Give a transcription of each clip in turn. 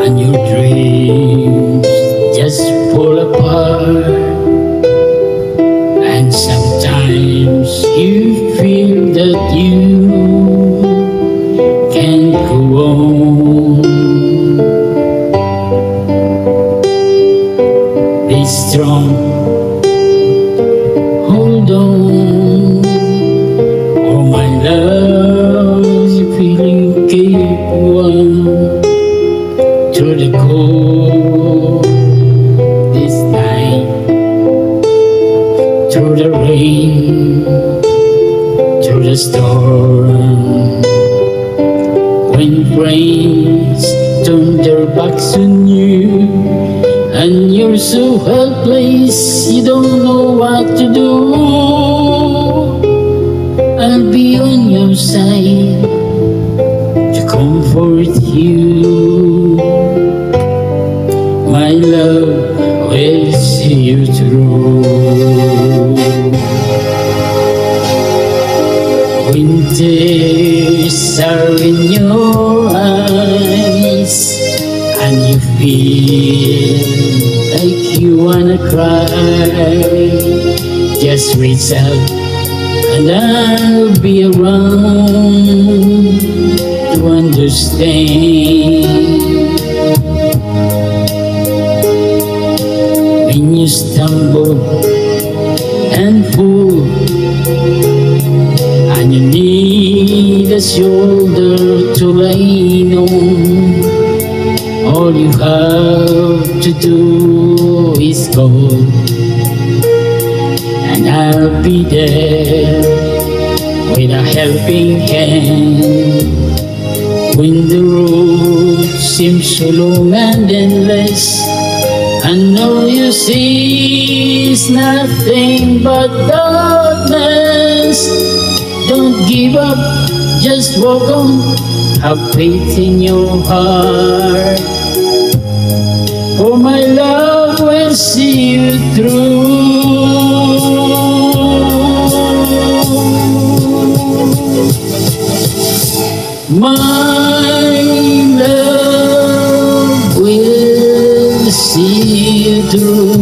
and your dreams just fall apart. And sometimes you feel that you can't go on. Be strong, hold on. Oh my love, you feeling keep on through the cold this night, through the rain, through the storm. When friends turn their backs on you and you're so helpless, you don't know what to do, I'll be on your side to comfort you. My love will see you through. When tears are in your eyes and you feel like you wanna cry, just reach out and I'll be around to understand. When you stumble and fall and you need a shoulder to lean on, all you have to do is call, and I'll be there with a helping hand. When the road seems so long and endless, and all you see is nothing but darkness, don't give up, just walk on, have faith in your heart, for my love will see you through. My love will see you through.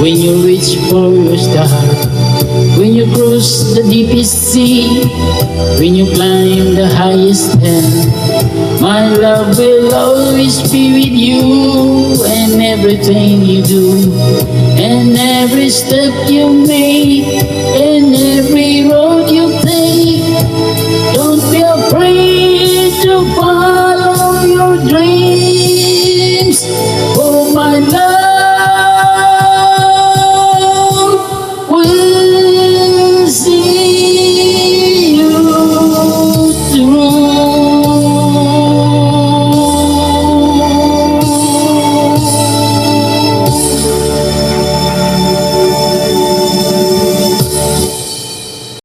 When you reach for your star, when you cross the deepest sea, when you climb the highest hill, my love will always be with you. And everything you do, and every step you make, and every road